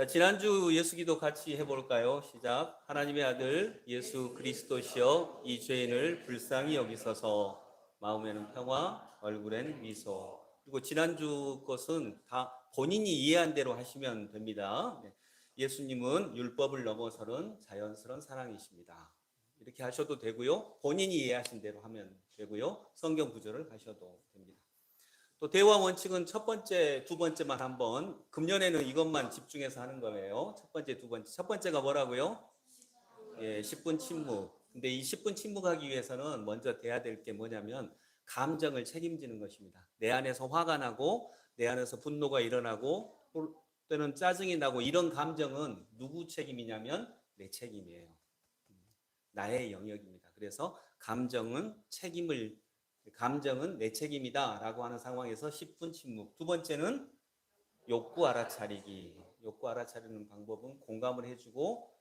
자, 지난주 예수기도 같이 해볼까요? 시작. 하나님의 아들 예수 그리스도시여 이 죄인을 불쌍히 여기소서. 마음에는 평화, 얼굴엔 미소. 그리고 지난주 것은 다 본인이 이해한 대로 하시면 됩니다. 네. 예수님은 율법을 넘어서는 자연스러운 사랑이십니다. 이렇게 하셔도 되고요. 본인이 이해하신 대로 하면 되고요. 성경 구절을 가셔도 됩니다. 또 대화 원칙은 첫 번째, 두 번째만 한번, 금년에는 이것만 집중해서 하는 거예요. 첫 번째, 두 번째. 첫 번째가 뭐라고요? 10분 침묵. 근데 이 10분 침묵하기 위해서는 먼저 돼야 될 게 뭐냐면 감정을 책임지는 것입니다. 내 안에서 화가 나고 내 안에서 분노가 일어나고 또는 짜증이 나고 이런 감정은 누구 책임이냐면 내 책임이에요. 나의 영역입니다. 그래서 감정은 내 책임이다 라고 하는 상황에서 10분 침묵. 두 번째는 욕구 알아차리기. 욕구 알아차리는 방법은 공감을 해주고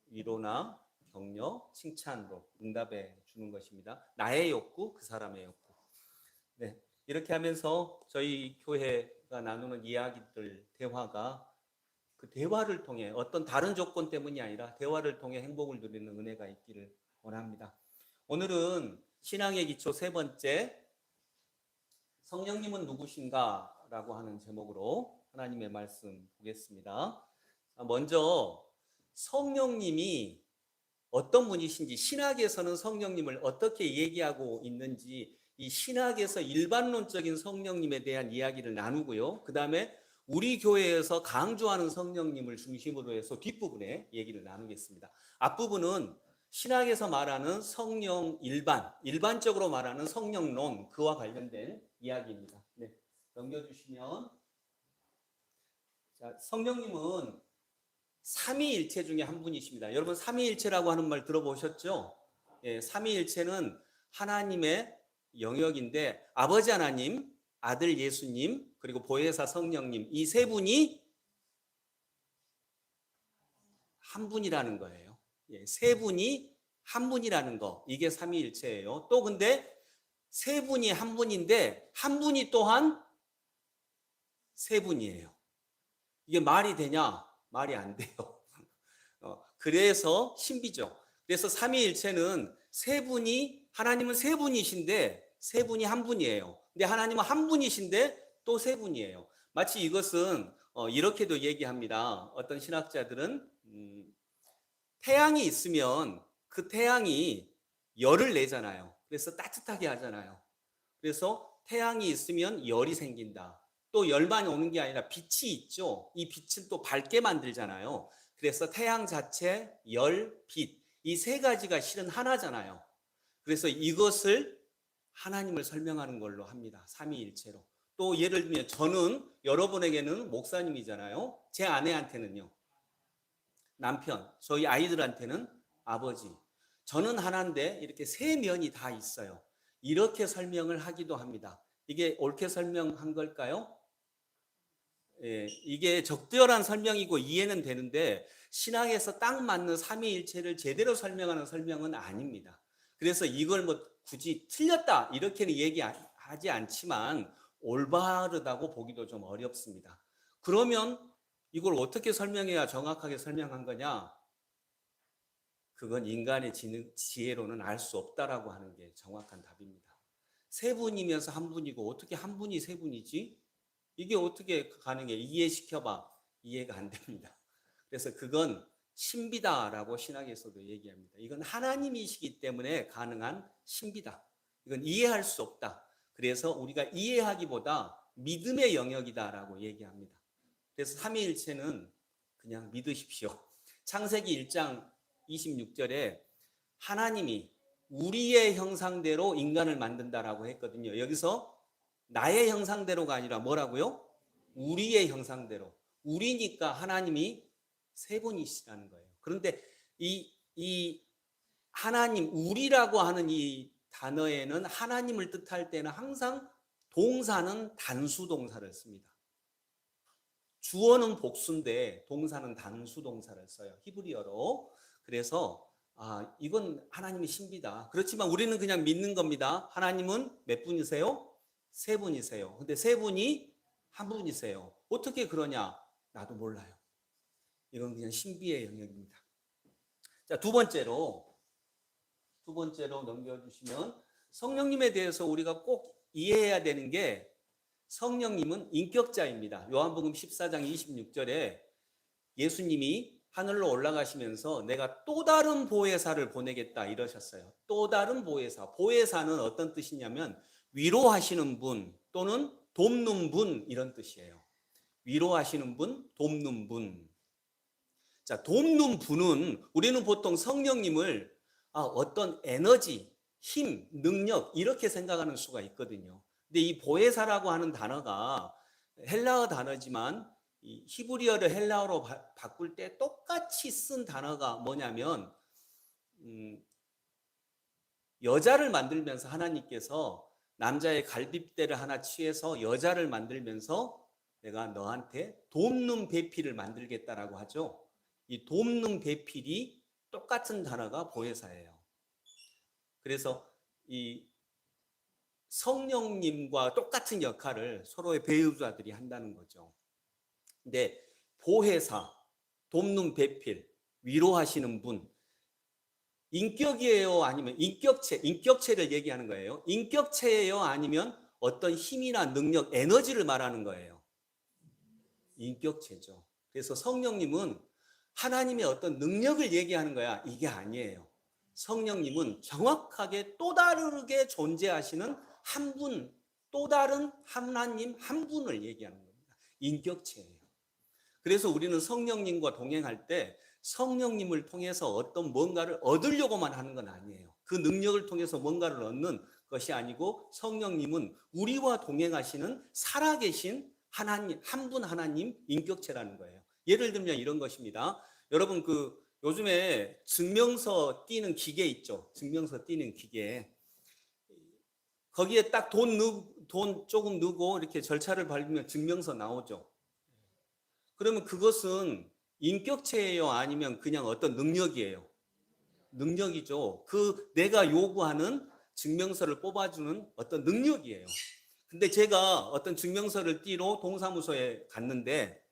위로나 격려, 칭찬으로 응답해 주는 것입니다. 나의 욕구, 그 사람의 욕구. 네, 이렇게 하면서 저희 교회가 나누는 이야기들, 대화가 그 대화를 통해 어떤 다른 조건 때문이 아니라 대화를 통해 행복을 누리는 은혜가 있기를 원합니다. 오늘은 신앙의 기초 세 번째, 성령님은 누구신가? 라고 하는 제목으로 하나님의 말씀 보겠습니다. 먼저 성령님이 어떤 분이신지, 신학에서는 성령님을 어떻게 얘기하고 있는지 이 신학에서 일반론적인 성령님에 대한 이야기를 나누고요. 그 다음에 우리 교회에서 강조하는 성령님을 중심으로 해서 뒷부분에 얘기를 나누겠습니다. 앞부분은 신학에서 말하는 성령 일반적으로 말하는 성령론, 그와 관련된 이야기입니다. 네, 넘겨주시면, 자, 성령님은 삼위일체 중에 한 분이십니다. 여러분 삼위일체라고 하는 말 들어보셨죠? 예, 삼위일체는 하나님의 영역인데 아버지 하나님, 아들 예수님, 그리고 보혜사 성령님, 이 세 분이 한 분이라는 거예요. 예, 세 분이 한 분이라는 거, 이게 삼위일체예요. 또 근데 세 분이 한 분인데 한 분이 또한 세 분이에요. 이게 말이 되냐? 말이 안 돼요. 그래서 신비죠. 그래서 삼위일체는 하나님은 세 분이신데 세 분이 한 분이에요. 근데 하나님은 한 분이신데 또 세 분이에요. 마치 이것은 이렇게도 얘기합니다. 어떤 신학자들은 태양이 있으면 그 태양이 열을 내잖아요. 그래서 따뜻하게 하잖아요. 그래서 태양이 있으면 열이 생긴다. 또 열만 오는 게 아니라 빛이 있죠. 이 빛은 또 밝게 만들잖아요. 그래서 태양 자체, 열, 빛, 이 세 가지가 실은 하나잖아요. 그래서 이것을 하나님을 설명하는 걸로 합니다. 삼위일체로. 또 예를 들면 저는 여러분에게는 목사님이잖아요. 제 아내한테는요, 남편, 저희 아이들한테는 아버지. 저는 하나인데 이렇게 세 면이 다 있어요. 이렇게 설명을 하기도 합니다. 이게 옳게 설명한 걸까요? 예, 이게 적절한 설명이고 이해는 되는데 신앙에서 딱 맞는 삼위일체를 제대로 설명하는 설명은 아닙니다. 그래서 이걸 뭐 굳이 틀렸다 이렇게는 얘기하지 않지만 올바르다고 보기도 좀 어렵습니다. 그러면 이걸 어떻게 설명해야 정확하게 설명한 거냐? 그건 인간의 지혜로는 알 수 없다라고 하는 게 정확한 답입니다. 세 분이면서 한 분이고 어떻게 한 분이 세 분이지? 이게 어떻게 가능해? 이해시켜봐. 이해가 안 됩니다. 그래서 그건 신비다라고 신학에서도 얘기합니다. 이건 하나님이시기 때문에 가능한 신비다. 이건 이해할 수 없다. 그래서 우리가 이해하기보다 믿음의 영역이다라고 얘기합니다. 그래서 삼위일체는 그냥 믿으십시오. 창세기 1장 26절에 하나님이 우리의 형상대로 인간을 만든다라고 했거든요. 여기서 나의 형상대로가 아니라 뭐라고요? 우리의 형상대로. 우리니까 하나님이 세 분이시라는 거예요. 그런데 이 하나님, 우리라고 하는 이 단어에는 하나님을 뜻할 때는 항상 동사는 단수 동사를 씁니다. 주어는 복수인데 동사는 단수 동사를 써요. 히브리어로. 그래서 이건 하나님의 신비다. 그렇지만 우리는 그냥 믿는 겁니다. 하나님은 몇 분이세요? 세 분이세요. 근데 세 분이 한 분이세요. 어떻게 그러냐? 나도 몰라요. 이건 그냥 신비의 영역입니다. 자, 두 번째로 넘겨주시면 성령님에 대해서 우리가 꼭 이해해야 되는 게 성령님은 인격자입니다. 요한복음 14장 26절에 예수님이 하늘로 올라가시면서 내가 또 다른 보혜사를 보내겠다 이러셨어요. 또 다른 보혜사. 보혜사는 어떤 뜻이냐면 위로하시는 분 또는 돕는 분 이런 뜻이에요. 위로하시는 분, 돕는 분. 자, 돕는 분은 우리는 보통 성령님을 어떤 에너지, 힘, 능력 이렇게 생각하는 수가 있거든요. 근데 이 보혜사라고 하는 단어가 헬라어 단어지만 이 히브리어를 헬라어로 바꿀 때 똑같이 쓴 단어가 뭐냐면 여자를 만들면서 하나님께서 남자의 갈빗대를 하나 취해서 여자를 만들면서 내가 너한테 돕는 배필을 만들겠다라고 하죠. 이 돕는 배필이 똑같은 단어가 보혜사예요. 그래서 이 성령님과 똑같은 역할을 서로의 배우자들이 한다는 거죠. 근데 보혜사, 돕는 배필, 위로하시는 분, 인격이에요? 아니면 인격체를 얘기하는 거예요. 인격체예요? 아니면 어떤 힘이나 능력, 에너지를 말하는 거예요. 인격체죠. 그래서 성령님은 하나님의 어떤 능력을 얘기하는 거야. 이게 아니에요. 성령님은 정확하게 또 다르게 존재하시는 한 분, 또 다른 하나님 한 분을 얘기하는 겁니다. 인격체예요. 그래서 우리는 성령님과 동행할 때 성령님을 통해서 어떤 뭔가를 얻으려고만 하는 건 아니에요. 그 능력을 통해서 뭔가를 얻는 것이 아니고 성령님은 우리와 동행하시는 살아계신 하나님, 한 분 하나님 인격체라는 거예요. 예를 들면 이런 것입니다. 여러분 요즘에 증명서 띄는 기계 있죠. 증명서 띄는 기계. 거기에 딱 돈 조금 넣고 이렇게 절차를 밟으면 증명서 나오죠. 그러면 그것은 인격체예요? 아니면 그냥 어떤 능력이에요? 능력이죠. 내가 요구하는 증명서를 뽑아주는 어떤 능력이에요. 근데 제가 어떤 증명서를 띠러 동사무소에 갔는데,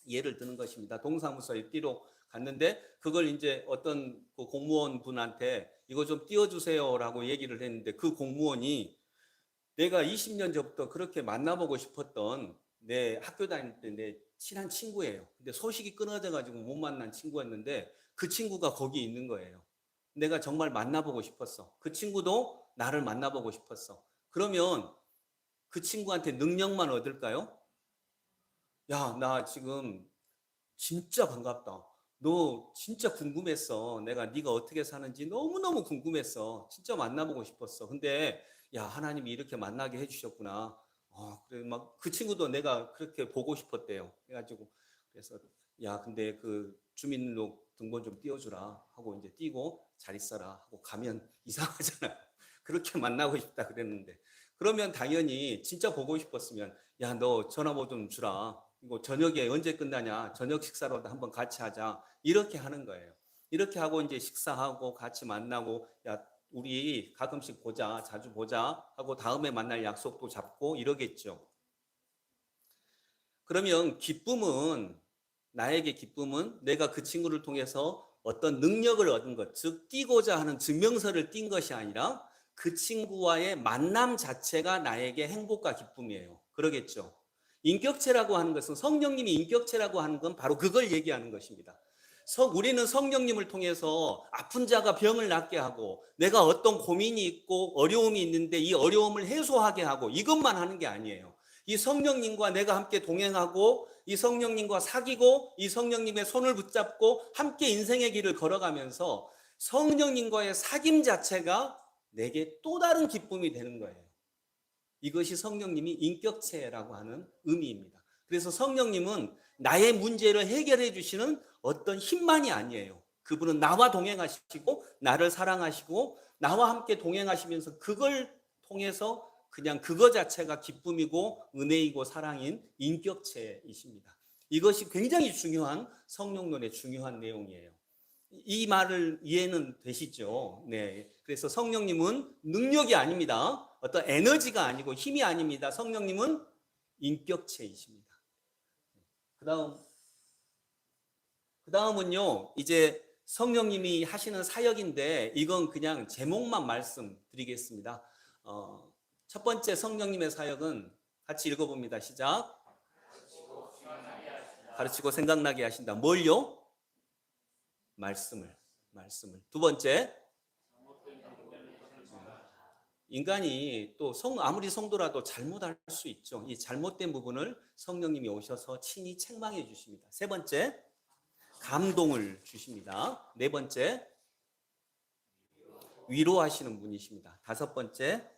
예를 드는 것입니다. 동사무소에 띠러 갔는데, 그걸 이제 어떤 공무원 분한테 이거 좀 띄워주세요라고 얘기를 했는데, 그 공무원이 내가 20년 전부터 그렇게 만나보고 싶었던 내 학교 다닐 때 내 친한 친구예요. 근데 소식이 끊어져가지고 못 만난 친구였는데 그 친구가 거기 있는 거예요. 내가 정말 만나보고 싶었어. 그 친구도 나를 만나보고 싶었어. 그러면 그 친구한테 능력만 얻을까요? 야, 나 지금 진짜 반갑다. 너 진짜 궁금했어. 내가 네가 어떻게 사는지 너무너무 궁금했어. 진짜 만나보고 싶었어. 근데 야, 하나님이 이렇게 만나게 해주셨구나. 그래 막 그 친구도 내가 그렇게 보고 싶었대요. 그래가지고 그래서 야, 근데 그 주민등록 등본 좀 띄워주라 하고 이제 띄고 잘 있어라 하고 가면 이상하잖아요. 그렇게 만나고 싶다 그랬는데 그러면 당연히 진짜 보고 싶었으면 야, 너 전화번호 좀 주라. 이거 저녁에 언제 끝나냐? 저녁 식사로도 한번 같이 하자. 이렇게 하는 거예요. 이렇게 하고 이제 식사하고 같이 만나고 야, 우리 가끔씩 보자, 자주 보자 하고 다음에 만날 약속도 잡고 이러겠죠. 그러면 나에게 기쁨은 내가 그 친구를 통해서 어떤 능력을 얻은 것, 즉 띄고자 하는 증명서를 띈 것이 아니라 그 친구와의 만남 자체가 나에게 행복과 기쁨이에요. 그러겠죠. 인격체라고 하는 것은 성령님이 인격체라고 하는 건 바로 그걸 얘기하는 것입니다. 우리는 성령님을 통해서 아픈 자가 병을 낫게 하고 내가 어떤 고민이 있고 어려움이 있는데 이 어려움을 해소하게 하고 이것만 하는 게 아니에요. 이 성령님과 내가 함께 동행하고 이 성령님과 사귀고 이 성령님의 손을 붙잡고 함께 인생의 길을 걸어가면서 성령님과의 사귐 자체가 내게 또 다른 기쁨이 되는 거예요. 이것이 성령님이 인격체라고 하는 의미입니다. 그래서 성령님은 나의 문제를 해결해 주시는 어떤 힘만이 아니에요. 그분은 나와 동행하시고 나를 사랑하시고 나와 함께 동행하시면서 그걸 통해서 그냥 그거 자체가 기쁨이고 은혜이고 사랑인 인격체이십니다. 이것이 굉장히 중요한 성령론의 중요한 내용이에요. 이 말을 이해는 되시죠? 네. 그래서 성령님은 능력이 아닙니다. 어떤 에너지가 아니고 힘이 아닙니다. 성령님은 인격체이십니다. 그 다음 그 다음은요, 이제 성령님이 하시는 사역인데 이건 그냥 제목만 말씀드리겠습니다. 첫 번째 성령님의 사역은 같이 읽어봅니다. 시작. 가르치고 생각나게 하신다. 뭘요? 말씀을. 두 번째, 인간이 또 아무리 성도라도 잘못할 수 있죠. 이 잘못된 부분을 성령님이 오셔서 친히 책망해 주십니다. 세 번째, 감동을 주십니다. 네 번째, 위로하시는 분이십니다. 다섯 번째,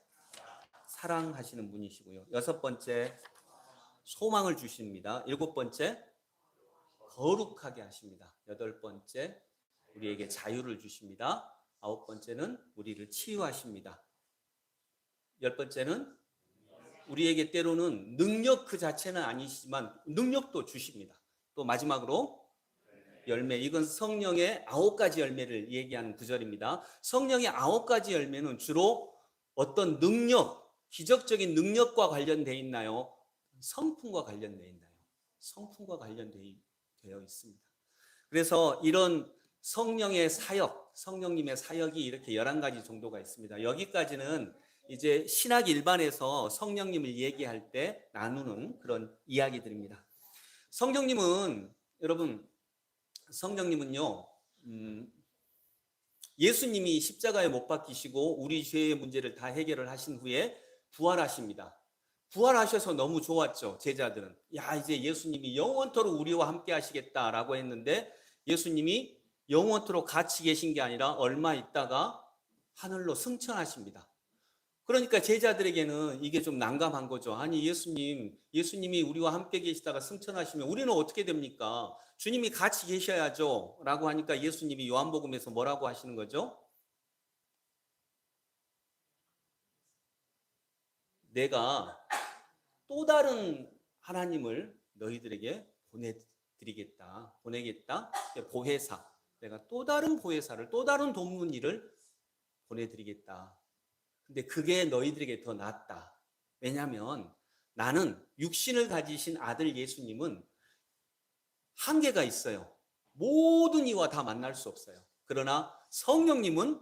사랑하시는 분이시고요. 여섯 번째, 소망을 주십니다. 일곱 번째, 거룩하게 하십니다. 여덟 번째, 우리에게 자유를 주십니다. 아홉 번째는 우리를 치유하십니다. 열 번째는 우리에게 때로는 능력 그 자체는 아니시지만 능력도 주십니다. 또 마지막으로 열매, 이건 성령의 9가지 열매를 얘기하는 구절입니다. 성령의 9가지 열매는 주로 어떤 능력, 기적적인 능력과 관련되어 있나요? 성품과 관련되어 있나요? 성품과 관련되어 있습니다. 그래서 이런 성령의 사역, 성령님의 사역이 이렇게 11가지 정도가 있습니다. 여기까지는 이제 신학 일반에서 성령님을 얘기할 때 나누는 그런 이야기들입니다. 여러분, 성령님은요, 예수님이 십자가에 못 박히시고 우리 죄의 문제를 다 해결을 하신 후에 부활하십니다. 부활하셔서 너무 좋았죠. 제자들은 야, 이제 예수님이 영원토록 우리와 함께 하시겠다라고 했는데 예수님이 영원토록 같이 계신 게 아니라 얼마 있다가 하늘로 승천하십니다. 그러니까 제자들에게는 이게 좀 난감한 거죠. 아니, 예수님이 우리와 함께 계시다가 승천하시면 우리는 어떻게 됩니까? 주님이 같이 계셔야죠 라고 하니까 예수님이 요한복음에서 뭐라고 하시는 거죠? 내가 또 다른 하나님을 너희들에게 보내겠다. 보혜사, 내가 또 다른 보혜사를, 또 다른 돕는이를 보내드리겠다. 근데 그게 너희들에게 더 낫다. 왜냐하면 나는 육신을 가지신 아들 예수님은 한계가 있어요. 모든 이와 다 만날 수 없어요. 그러나 성령님은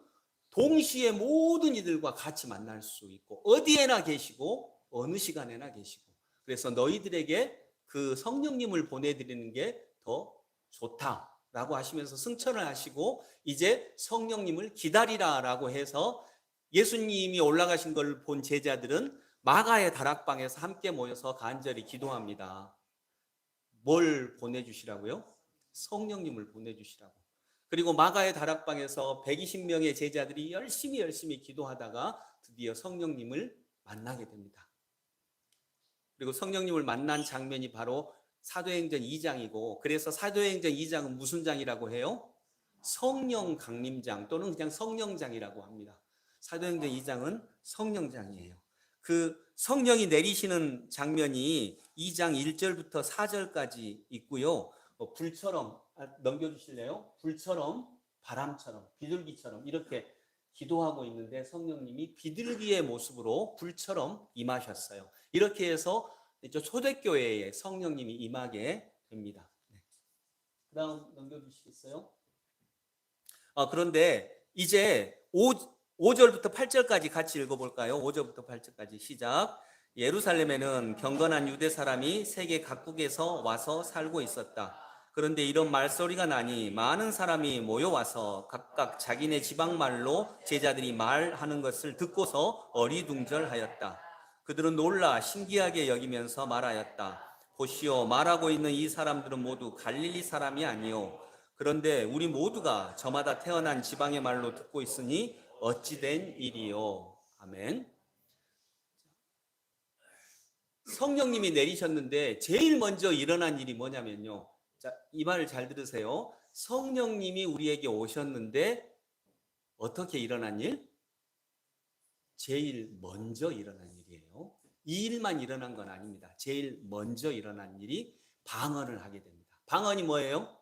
동시에 모든 이들과 같이 만날 수 있고 어디에나 계시고 어느 시간에나 계시고, 그래서 너희들에게 그 성령님을 보내드리는 게 더 좋다라고 하시면서 승천을 하시고 이제 성령님을 기다리라라고 해서 예수님이 올라가신 걸 본 제자들은 마가의 다락방에서 함께 모여서 간절히 기도합니다. 뭘 보내주시라고요? 성령님을 보내주시라고. 그리고 마가의 다락방에서 120명의 제자들이 열심히 기도하다가 드디어 성령님을 만나게 됩니다. 그리고 성령님을 만난 장면이 바로 사도행전 2장이고, 그래서 사도행전 2장은 무슨 장이라고 해요? 성령 강림장 또는 그냥 성령장이라고 합니다. 사도행전 2장은 성령장이에요. 그 성령이 내리시는 장면이 2장 1절부터 4절까지 있고요. 불처럼, 넘겨주실래요? 불처럼, 바람처럼, 비둘기처럼 이렇게 기도하고 있는데 성령님이 비둘기의 모습으로 불처럼 임하셨어요. 이렇게 해서 초대교회에 성령님이 임하게 됩니다. 그 다음 넘겨주시겠어요? 그런데 이제 5절부터 8절까지 같이 읽어볼까요? 5절부터 8절까지 시작. 예루살렘에는 경건한 유대 사람이 세계 각국에서 와서 살고 있었다. 그런데 이런 말소리가 나니 많은 사람이 모여와서 각각 자기네 지방말로 제자들이 말하는 것을 듣고서 어리둥절하였다. 그들은 놀라 신기하게 여기면서 말하였다. 보시오, 말하고 있는 이 사람들은 모두 갈릴리 사람이 아니요. 그런데 우리 모두가 저마다 태어난 지방의 말로 듣고 있으니 어찌된 일이요. 아멘. 성령님이 내리셨는데 제일 먼저 일어난 일이 뭐냐면요. 자, 이 말을 잘 들으세요. 성령님이 우리에게 오셨는데 어떻게 일어난 일? 제일 먼저 일어난 일이에요. 이 일만 일어난 건 아닙니다. 제일 먼저 일어난 일이 방언을 하게 됩니다. 방언이 뭐예요?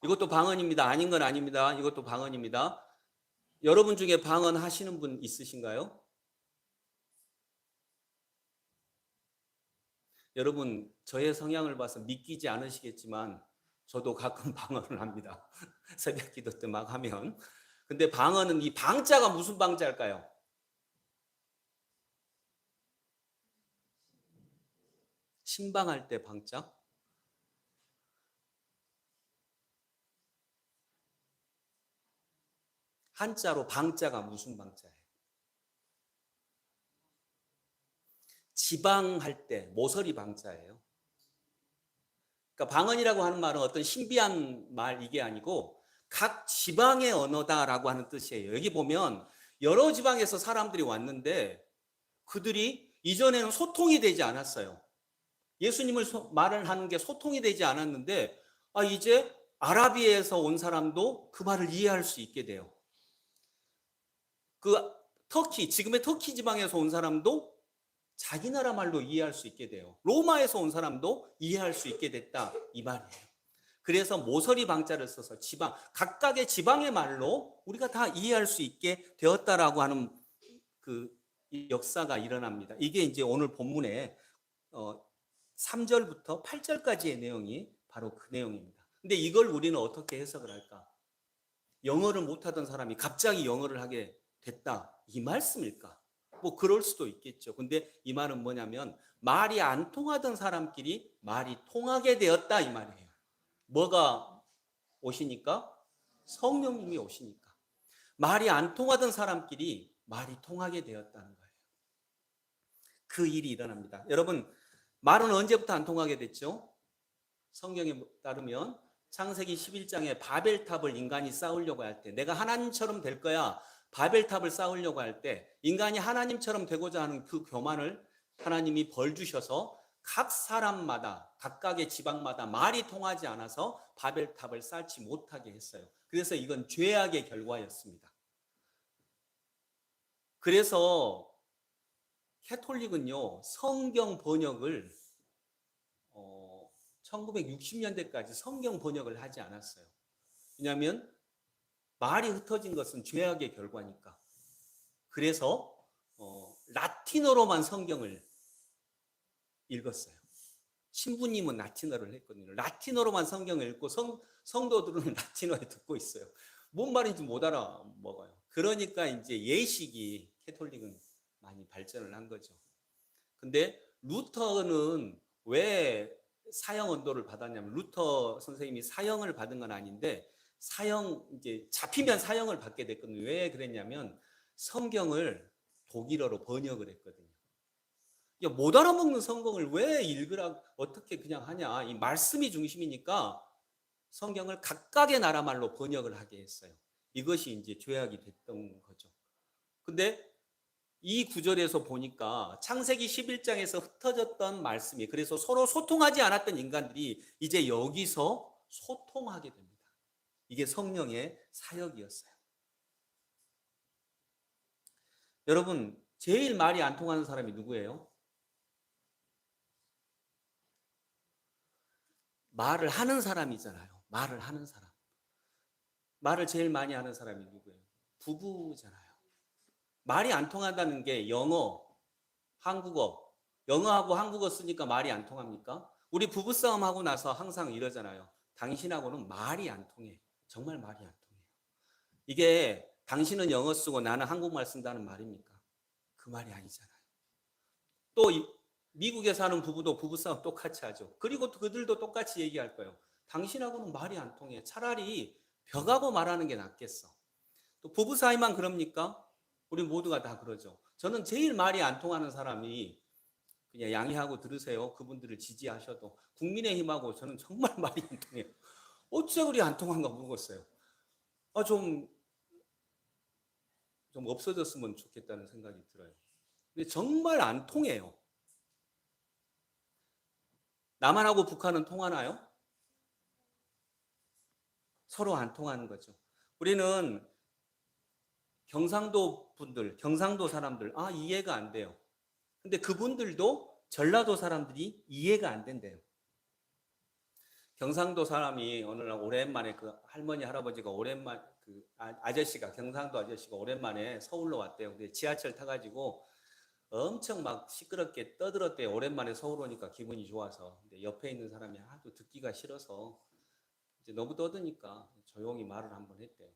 이것도 방언입니다. 아닌 건 아닙니다. 이것도 방언입니다. 여러분 중에 방언 하시는 분 있으신가요? 여러분, 저의 성향을 봐서 믿기지 않으시겠지만 저도 가끔 방언을 합니다. 새벽 기도 때 막 하면. 근데 방언은 이 방자가 무슨 방자일까요? 신방할 때 방자? 한자로 방자가 무슨 방자예요? 지방할 때 모서리 방자예요. 그러니까 방언이라고 하는 말은 어떤 신비한 말 이게 아니고 각 지방의 언어다라고 하는 뜻이에요. 여기 보면 여러 지방에서 사람들이 왔는데 그들이 이전에는 소통이 되지 않았어요. 예수님을 말을 하는 게 소통이 되지 않았는데 이제 아라비에서 온 사람도 그 말을 이해할 수 있게 돼요. 그 터키, 지금의 터키 지방에서 온 사람도 자기 나라 말로 이해할 수 있게 돼요. 로마에서 온 사람도 이해할 수 있게 됐다 이 말이에요. 그래서 모서리 방자를 써서 지방, 각각의 지방의 말로 우리가 다 이해할 수 있게 되었다라고 하는 그 역사가 일어납니다. 이게 이제 오늘 본문에 3절부터 8절까지의 내용이 바로 그 내용입니다. 근데 이걸 우리는 어떻게 해석을 할까? 영어를 못하던 사람이 갑자기 영어를 하게 됐다 이 말씀일까? 뭐 그럴 수도 있겠죠. 근데 이 말은 뭐냐면 말이 안 통하던 사람끼리 말이 통하게 되었다 이 말이에요. 뭐가 오시니까? 성령님이 오시니까. 말이 안 통하던 사람끼리 말이 통하게 되었다는 거예요. 그 일이 일어납니다. 여러분, 말은 언제부터 안 통하게 됐죠? 성경에 따르면 창세기 11장에 바벨탑을 인간이 쌓으려고 할 때, 내가 하나님처럼 될 거야, 바벨탑을 쌓으려고 할 때 인간이 하나님처럼 되고자 하는 그 교만을 하나님이 벌 주셔서 각 사람마다 각각의 지방마다 말이 통하지 않아서 바벨탑을 쌓지 못하게 했어요. 그래서 이건 죄악의 결과였습니다. 그래서 캐톨릭은요 성경 번역을 1960년대까지 성경 번역을 하지 않았어요. 왜냐하면 말이 흩어진 것은 죄악의 결과니까. 그래서 라틴어로만 성경을 읽었어요. 신부님은 라틴어를 했거든요. 라틴어로만 성경을 읽고 성도들은 라틴어에 듣고 있어요. 뭔 말인지 못 알아먹어요. 그러니까 이제 예식이 캐톨릭은 많이 발전을 한 거죠. 근데 루터는 왜 사형 언도를 받았냐면 루터 선생님이 사형을 받은 건 아닌데 이제 잡히면 사형을 받게 됐거든요. 왜 그랬냐면 성경을 독일어로 번역을 했거든요. 못 알아먹는 성경을 왜 읽으라 어떻게 그냥 하냐. 이 말씀이 중심이니까 성경을 각각의 나라 말로 번역을 하게 했어요. 이것이 이제 죄악이 됐던 거죠. 근데 이 구절에서 보니까 창세기 11장에서 흩어졌던 말씀이 그래서 서로 소통하지 않았던 인간들이 이제 여기서 소통하게 됩니다. 이게 성령의 사역이었어요. 여러분, 제일 말이 안 통하는 사람이 누구예요? 말을 하는 사람이잖아요. 말을 하는 사람. 말을 제일 많이 하는 사람이 누구예요? 부부잖아요. 말이 안 통한다는 게 영어, 한국어, 영어하고 한국어 쓰니까 말이 안 통합니까? 우리 부부싸움 하고 나서 항상 이러잖아요. 당신하고는 말이 안 통해. 정말 말이 안 통해요. 이게 당신은 영어 쓰고 나는 한국말 쓴다는 말입니까? 그 말이 아니잖아요. 또 미국에 사는 부부도 부부싸움 똑같이 하죠. 그리고 그들도 똑같이 얘기할 거예요. 당신하고는 말이 안 통해. 차라리 벽하고 말하는 게 낫겠어. 또 부부 사이만 그럽니까? 우리 모두가 다 그러죠. 저는 제일 말이 안 통하는 사람이 그냥 양해하고 들으세요. 그분들을 지지하셔도 국민의힘하고 저는 정말 말이 안 통해요. 어째 그리 안 통한가 모르겠어요. 좀 없어졌으면 좋겠다는 생각이 들어요. 근데 정말 안 통해요. 남한하고 북한은 통하나요? 서로 안 통하는 거죠. 우리는 경상도 분들, 경상도 사람들, 이해가 안 돼요. 근데 그분들도 전라도 사람들이 이해가 안 된대요. 경상도 사람이 어느 날 오랜만에 그 할머니, 할아버지가 아저씨가, 경상도 아저씨가 오랜만에 서울로 왔대요. 근데 지하철 타가지고 엄청 막 시끄럽게 떠들었대요. 오랜만에 서울 오니까 기분이 좋아서. 근데 옆에 있는 사람이 하도 듣기가 싫어서 이제 너무 떠드니까 조용히 말을 한번 했대요.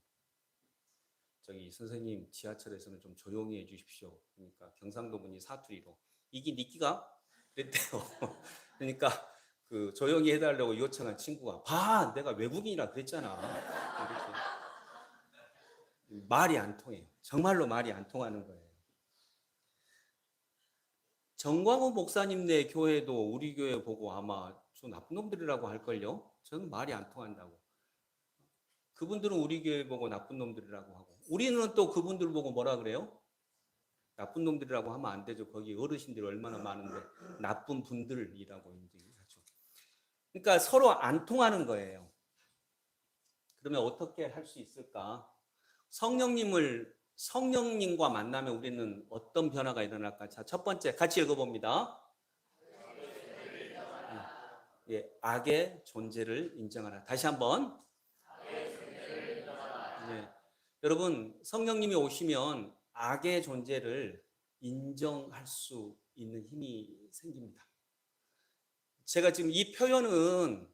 저기 선생님, 지하철에서는 좀 조용히 해주십시오. 그러니까 경상도 분이 사투리로 이게 니끼가 그랬대요. 그러니까 그 조용히 해달라고 요청한 친구가 봐, 내가 외국인이라 그랬잖아. 이렇게 말이 안 통해요. 정말로 말이 안 통하는 거예요. 정광훈 목사님네 교회도 우리 교회 보고 아마 저 나쁜 놈들이라고 할걸요? 저는 말이 안 통한다고. 그분들은 우리 교회 보고 나쁜 놈들이라고 하고, 우리는 또 그분들 보고 뭐라 그래요? 나쁜 놈들이라고 하면 안 되죠. 거기 어르신들이 얼마나 많은데 나쁜 분들이라고 인정하죠. 그러니까 서로 안 통하는 거예요. 그러면 어떻게 할 수 있을까? 성령님과 만나면 우리는 어떤 변화가 일어날까? 자, 첫 번째 같이 읽어봅니다. 예, 악의 존재를 인정하라. 다시 한번. 예, 여러분, 성령님이 오시면 악의 존재를 인정할 수 있는 힘이 생깁니다. 제가 지금 이 표현은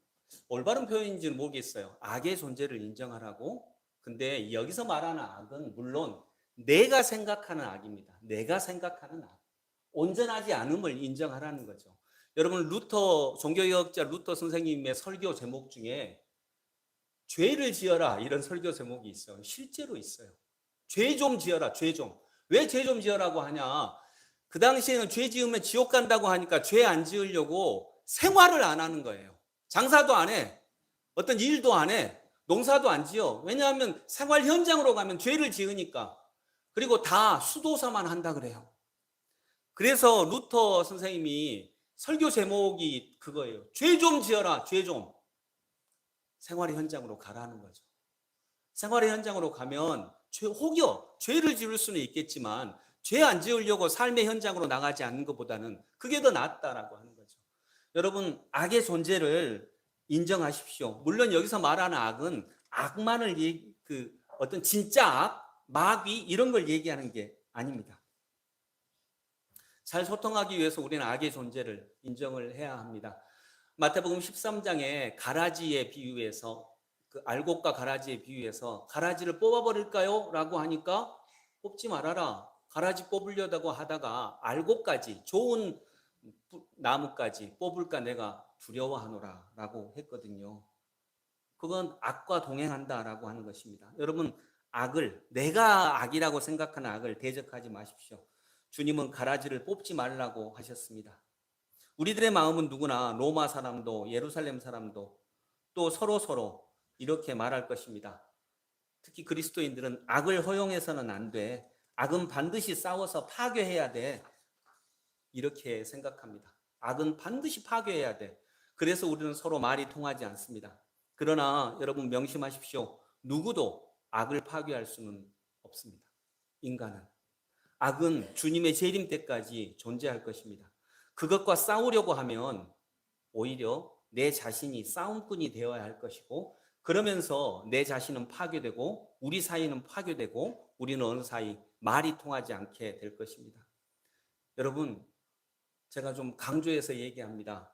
올바른 표현인지는 모르겠어요. 악의 존재를 인정하라고. 근데 여기서 말하는 악은 물론 내가 생각하는 악입니다. 내가 생각하는 악. 온전하지 않음을 인정하라는 거죠. 여러분, 종교개혁자 루터 선생님의 설교 제목 중에 죄를 지어라 이런 설교 제목이 있어요. 실제로 있어요. 죄 좀 지어라, 죄 좀. 왜 죄 좀 지어라고 하냐? 그 당시에는 죄 지으면 지옥 간다고 하니까 죄 안 지으려고 생활을 안 하는 거예요. 장사도 안 해. 어떤 일도 안 해. 농사도 안 지어. 왜냐하면 생활 현장으로 가면 죄를 지으니까. 그리고 다 수도사만 한다 그래요. 그래서 루터 선생님이 설교 제목이 그거예요. 죄 좀 지어라, 죄 좀. 생활의 현장으로 가라는 거죠. 생활의 현장으로 가면 혹여 죄를 지을 수는 있겠지만 죄 안 지으려고 삶의 현장으로 나가지 않는 것보다는 그게 더 낫다라고 하는 거죠. 여러분, 악의 존재를 인정하십시오. 물론 여기서 말하는 악은 악만을 어떤 진짜 악, 마귀 이런 걸 얘기하는 게 아닙니다. 잘 소통하기 위해서 우리는 악의 존재를 인정을 해야 합니다. 마태복음 13장에 가라지에 비유해서 그 알곡과 가라지에 비유해서 가라지를 뽑아버릴까요? 라고 하니까 뽑지 말아라. 가라지 뽑으려다고 하다가 알곡까지 좋은 나무까지 뽑을까 내가 두려워하노라 라고 했거든요. 그건 악과 동행한다라고 하는 것입니다. 여러분, 내가 악이라고 생각하는 악을 대적하지 마십시오. 주님은 가라지를 뽑지 말라고 하셨습니다. 우리들의 마음은 누구나 로마 사람도 예루살렘 사람도 또 서로 이렇게 말할 것입니다. 특히 그리스도인들은 악을 허용해서는 안 돼. 악은 반드시 싸워서 파괴해야 돼. 이렇게 생각합니다. 악은 반드시 파괴해야 돼. 그래서 우리는 서로 말이 통하지 않습니다. 그러나 여러분 명심하십시오. 누구도 악을 파괴할 수는 없습니다. 인간은. 악은 주님의 재림 때까지 존재할 것입니다. 그것과 싸우려고 하면 오히려 내 자신이 싸움꾼이 되어야 할 것이고, 그러면서 내 자신은 파괴되고 우리 사이는 파괴되고 우리는 어느 사이 말이 통하지 않게 될 것입니다. 여러분, 제가 좀 강조해서 얘기합니다.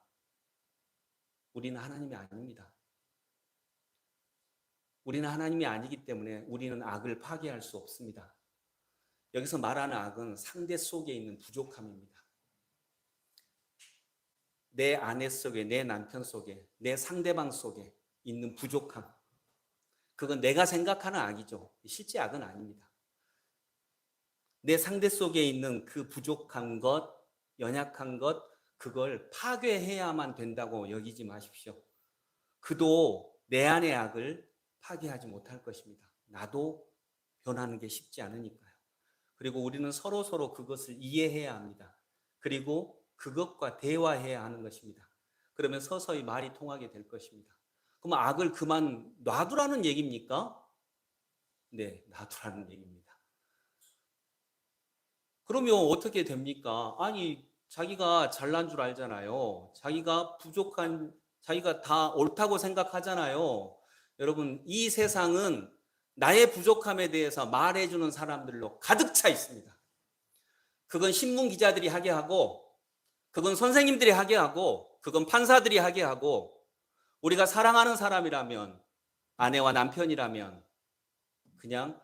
우리는 하나님이 아닙니다. 우리는 하나님이 아니기 때문에 우리는 악을 파괴할 수 없습니다. 여기서 말하는 악은 상대 속에 있는 부족함입니다. 내 아내 속에, 내 남편 속에, 내 상대방 속에 있는 부족함. 그건 내가 생각하는 악이죠. 실제 악은 아닙니다. 내 상대 속에 있는 그 부족한 것, 연약한 것, 그걸 파괴해야만 된다고 여기지 마십시오. 그도 내 안의 악을 파괴하지 못할 것입니다. 나도 변하는 게 쉽지 않으니까요. 그리고 우리는 서로 그것을 이해해야 합니다. 그리고 그것과 대화해야 하는 것입니다. 그러면 서서히 말이 통하게 될 것입니다. 그럼 악을 그만 놔두라는 얘기입니까? 네, 놔두라는 얘기입니다. 그러면 어떻게 됩니까? 아니, 자기가 잘난 줄 알잖아요. 자기가 다 옳다고 생각하잖아요. 여러분, 이 세상은 나의 부족함에 대해서 말해주는 사람들로 가득 차 있습니다. 그건 신문 기자들이 하게 하고, 그건 선생님들이 하게 하고, 그건 판사들이 하게 하고, 우리가 사랑하는 사람이라면, 아내와 남편이라면 그냥,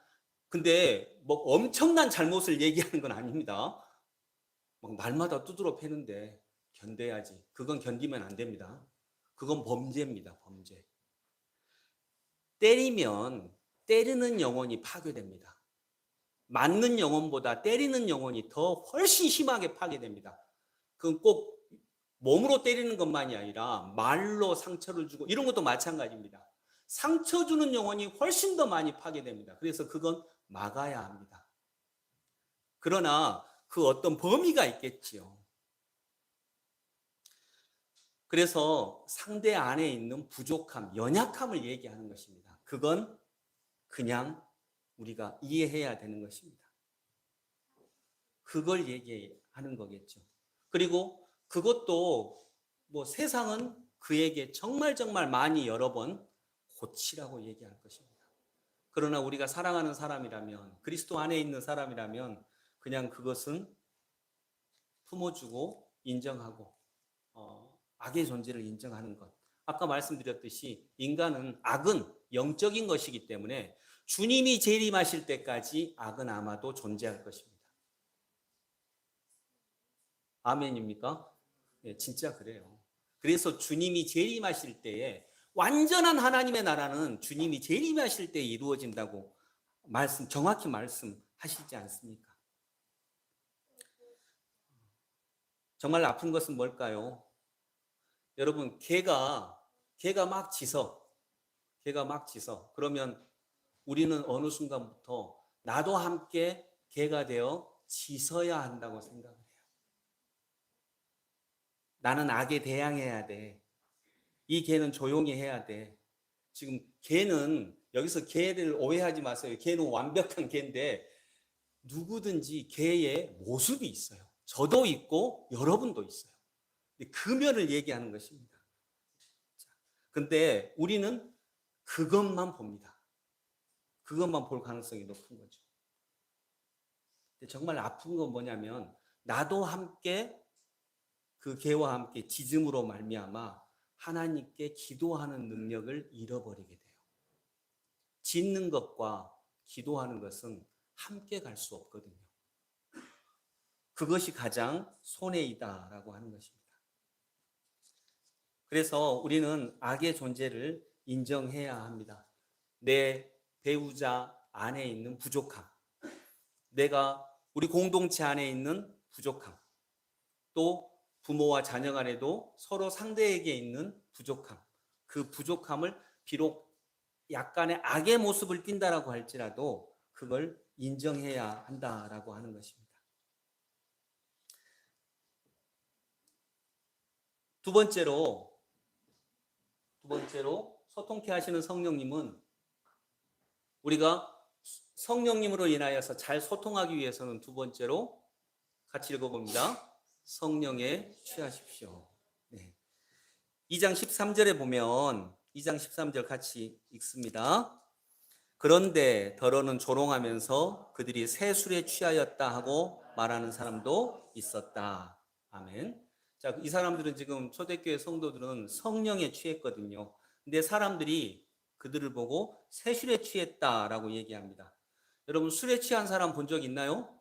근데 뭐 엄청난 잘못을 얘기하는 건 아닙니다. 막 날마다 두드러 패는데 견뎌야지. 그건 견디면 안 됩니다. 그건 범죄입니다. 범죄. 때리면 때리는 영혼이 파괴됩니다. 맞는 영혼보다 때리는 영혼이 더 훨씬 심하게 파괴됩니다. 그건 꼭 몸으로 때리는 것만이 아니라 말로 상처를 주고 이런 것도 마찬가지입니다. 상처 주는 영혼이 훨씬 더 많이 파괴됩니다. 그래서 그건 막아야 합니다. 그러나 그 어떤 범위가 있겠지요. 그래서 상대 안에 있는 부족함, 연약함을 얘기하는 것입니다. 그건 그냥 우리가 이해해야 되는 것입니다. 그걸 얘기하는 거겠죠. 그리고 그것도 뭐 세상은 그에게 정말 많이 여러 번 고치라고 얘기할 것입니다. 그러나 우리가 사랑하는 사람이라면, 그리스도 안에 있는 사람이라면 그냥 그것은 품어주고 인정하고 악의 존재를 인정하는 것. 아까 말씀드렸듯이 인간은 악은 영적인 것이기 때문에 주님이 재림하실 때까지 악은 아마도 존재할 것입니다. 아멘입니까? 네, 진짜 그래요. 그래서 주님이 재림하실 때에 완전한 하나님의 나라는 주님이 재림하실 때 이루어진다고 정확히 말씀하시지 않습니까? 정말 아픈 것은 뭘까요? 여러분, 개가 막 짖어. 그러면 우리는 어느 순간부터 나도 함께 개가 되어 짖어야 한다고 생각을 해요. 나는 악에 대항해야 돼. 이 개는 조용히 해야 돼. 지금 개는, 여기서 개를 오해하지 마세요. 개는 완벽한 개인데 누구든지 개의 모습이 있어요. 저도 있고 여러분도 있어요. 그 면을 얘기하는 것입니다. 근데 우리는 그것만 봅니다. 그것만 볼 가능성이 높은 거죠. 정말 아픈 건 뭐냐면 나도 함께 그 개와 함께 짖음으로 말미암아 하나님께 기도하는 능력을 잃어버리게 돼요. 짖는 것과 기도하는 것은 함께 갈 수 없거든요. 그것이 가장 손해이다라고 하는 것입니다. 그래서 우리는 악의 존재를 인정해야 합니다. 내 배우자 안에 있는 부족함, 우리 공동체 안에 있는 부족함, 또 부모와 자녀 간에도 서로 상대에게 있는 부족함, 그 부족함을 비록 약간의 악의 모습을 띈다라고 할지라도 그걸 인정해야 한다라고 하는 것입니다. 두 번째로 소통케 하시는 성령님은 우리가 성령님으로 인하여서 잘 소통하기 위해서는 두 번째로 같이 읽어봅니다. 성령에 취하십시오. 네. 2장 13절에 보면 2장 13절 같이 읽습니다. 그런데 더러는 조롱하면서 그들이 새 술에 취하였다 하고 말하는 사람도 있었다. 아멘. 자, 이 사람들은 지금 초대교회 성도들은 성령에 취했거든요. 근데 사람들이 그들을 보고 새 술에 취했다라고 얘기합니다. 여러분 술에 취한 사람 본 적 있나요?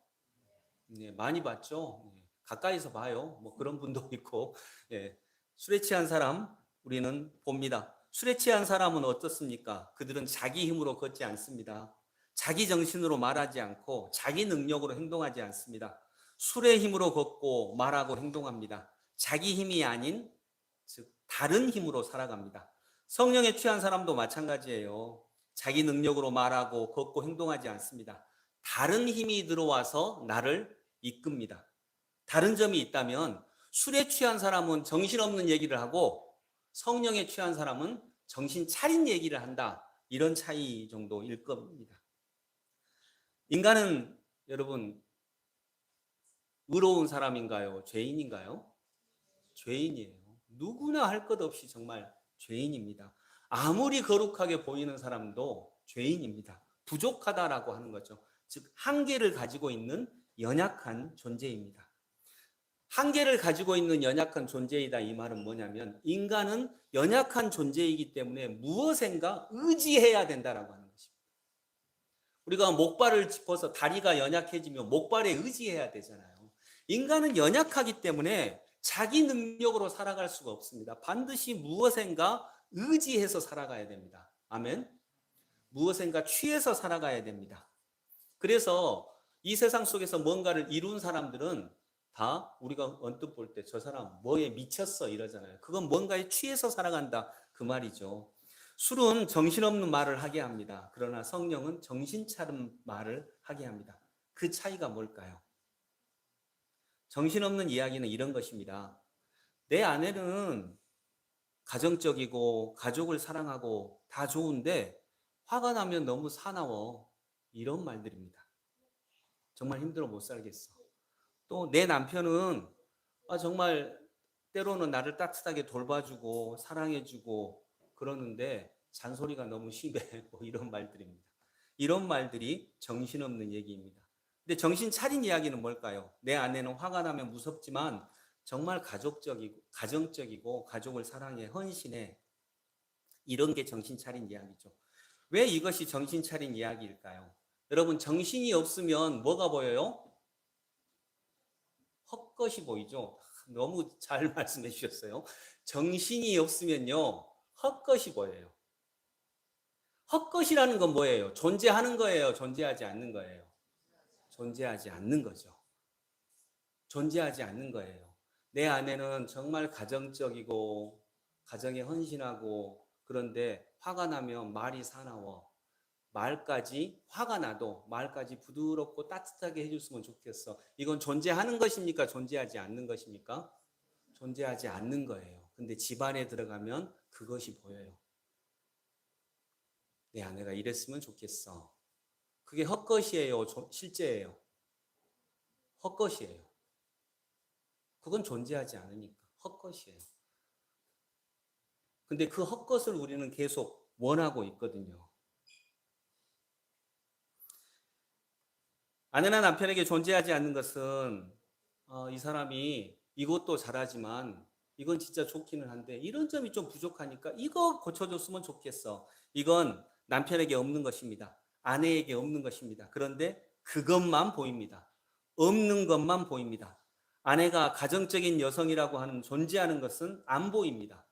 네, 많이 봤죠. 네, 가까이서 봐요. 뭐 그런 분도 있고. 네, 술에 취한 사람 우리는 봅니다. 술에 취한 사람은 어떻습니까? 그들은 자기 힘으로 걷지 않습니다. 자기 정신으로 말하지 않고 자기 능력으로 행동하지 않습니다. 술의 힘으로 걷고 말하고 행동합니다. 자기 힘이 아닌 즉 다른 힘으로 살아갑니다. 성령에 취한 사람도 마찬가지예요. 자기 능력으로 말하고 걷고 행동하지 않습니다. 다른 힘이 들어와서 나를 이끕니다. 다른 점이 있다면 술에 취한 사람은 정신없는 얘기를 하고 성령에 취한 사람은 정신 차린 얘기를 한다. 이런 차이 정도일 겁니다. 인간은 여러분 의로운 사람인가요? 죄인인가요? 죄인이에요. 누구나 할 것 없이 정말 죄인입니다. 아무리 거룩하게 보이는 사람도 죄인입니다. 부족하다라고 하는 거죠. 즉 한계를 가지고 있는 연약한 존재입니다. 한계를 가지고 있는 연약한 존재이다. 이 말은 뭐냐면 인간은 연약한 존재이기 때문에 무엇인가 의지해야 된다라고 하는 것입니다. 우리가 목발을 짚어서 다리가 연약해지면 목발에 의지해야 되잖아요. 인간은 연약하기 때문에 자기 능력으로 살아갈 수가 없습니다. 반드시 무엇인가 의지해서 살아가야 됩니다. 아멘. 무엇인가 취해서 살아가야 됩니다. 그래서 이 세상 속에서 뭔가를 이룬 사람들은 다 우리가 언뜻 볼 때 저 사람 뭐에 미쳤어 이러잖아요. 그건 뭔가에 취해서 살아간다 그 말이죠. 술은 정신없는 말을 하게 합니다. 그러나 성령은 정신 차린 말을 하게 합니다. 그 차이가 뭘까요? 정신없는 이야기는 이런 것입니다. 내 아내는 가정적이고 가족을 사랑하고 다 좋은데 화가 나면 너무 사나워. 이런 말들입니다. 정말 힘들어 못 살겠어. 또 내 남편은 정말 때로는 나를 따뜻하게 돌봐주고 사랑해주고 그러는데 잔소리가 너무 심해. 뭐 이런 말들입니다. 이런 말들이 정신없는 얘기입니다. 근데 정신 차린 이야기는 뭘까요? 내 아내는 화가 나면 무섭지만 정말 가정적이고 가족을 사랑해 헌신해. 이런 게 정신 차린 이야기죠. 왜 이것이 정신 차린 이야기일까요? 여러분 정신이 없으면 뭐가 보여요? 헛것이 보이죠? 너무 잘 말씀해 주셨어요. 정신이 없으면요 헛것이 보여요. 헛것이라는 건 뭐예요? 존재하는 거예요? 존재하지 않는 거예요? 존재하지 않는 거죠. 존재하지 않는 거예요. 내 아내는 정말 가정적이고 가정에 헌신하고 그런데 화가 나면 말이 사나워. 말까지 화가 나도 말까지 부드럽고 따뜻하게 해줬으면 좋겠어. 이건 존재하는 것입니까? 존재하지 않는 것입니까? 존재하지 않는 거예요. 근데 집안에 들어가면 그것이 보여요. 내 아내가 이랬으면 좋겠어. 그게 헛것이에요? 실제예요? 헛것이에요. 그건 존재하지 않으니까 헛것이에요. 근데 그 헛것을 우리는 계속 원하고 있거든요. 아내나 남편에게 존재하지 않는 것은 이 사람이 이것도 잘하지만 이건 진짜 좋기는 한데 이런 점이 좀 부족하니까 이거 고쳐줬으면 좋겠어. 이건 남편에게 없는 것입니다. 아내에게 없는 것입니다. 그런데 그것만 보입니다. 없는 것만 보입니다. 아내가 가정적인 여성이라고 하는 존재하는 것은 안 보입니다.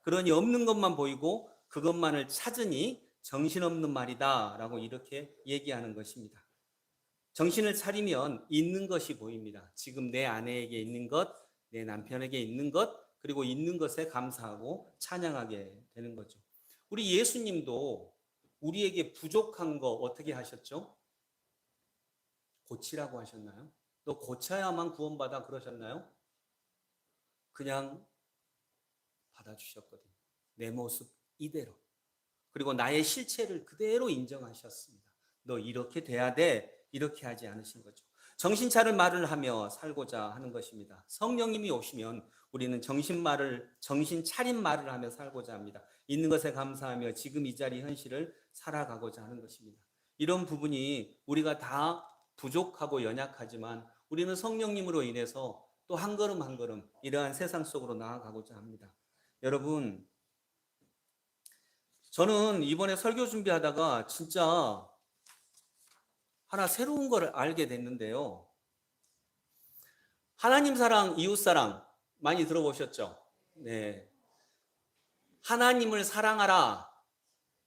그러니 없는 것만 보이고 그것만을 찾으니 정신없는 말이다 라고 이렇게 얘기하는 것입니다. 정신을 차리면 있는 것이 보입니다. 지금 내 아내에게 있는 것, 내 남편에게 있는 것, 그리고 있는 것에 감사하고 찬양하게 되는 거죠. 우리 예수님도 우리에게 부족한 거 어떻게 하셨죠? 고치라고 하셨나요? 너 고쳐야만 구원받아 그러셨나요? 그냥 받아주셨거든요. 내 모습 이대로. 그리고 나의 실체를 그대로 인정하셨습니다. 너 이렇게 돼야 돼. 이렇게 하지 않으신 거죠. 정신 차릴 말을 하며 살고자 하는 것입니다. 성령님이 오시면 우리는 정신 차린 말을 하며 살고자 합니다. 있는 것에 감사하며 지금 이 자리 현실을 살아가고자 하는 것입니다. 이런 부분이 우리가 다 부족하고 연약하지만 우리는 성령님으로 인해서 또 한 걸음 한 걸음 이러한 세상 속으로 나아가고자 합니다. 여러분, 저는 이번에 설교 준비하다가 진짜 하나 새로운 걸 알게 됐는데요. 하나님 사랑, 이웃 사랑 많이 들어보셨죠? 네. 하나님을 사랑하라.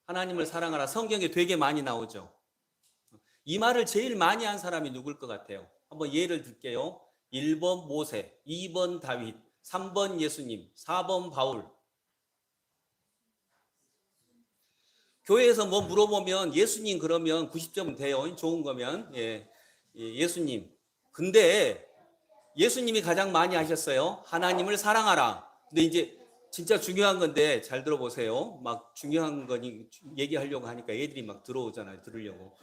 하나님을 사랑하라. 성경에 되게 많이 나오죠. 이 말을 제일 많이 한 사람이 누굴 것 같아요? 한번 예를 들게요. 1번 모세, 2번 다윗, 3번 예수님, 4번 바울. 교회에서 뭐 물어보면 예수님 그러면 90점은 돼요. 좋은 거면. 예수님. 근데 예수님이 가장 많이 하셨어요. 하나님을 사랑하라. 근데 이제 진짜 중요한 건데 잘 들어보세요. 막 중요한 거니 얘기하려고 하니까 애들이 막 들어오잖아요. 들으려고.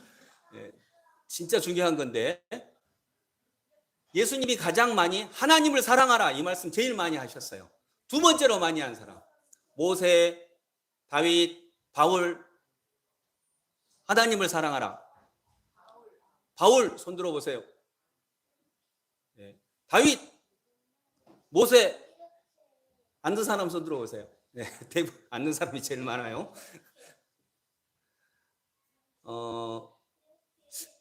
진짜 중요한 건데 예수님이 가장 많이 하나님을 사랑하라 이 말씀 제일 많이 하셨어요. 두 번째로 많이 한 사람 모세, 다윗, 바울. 하나님을 사랑하라. 바울 손 들어보세요. 다윗, 모세. 앉는 사람 손 들어오세요. 네, 대부분 앉는 사람이 제일 많아요.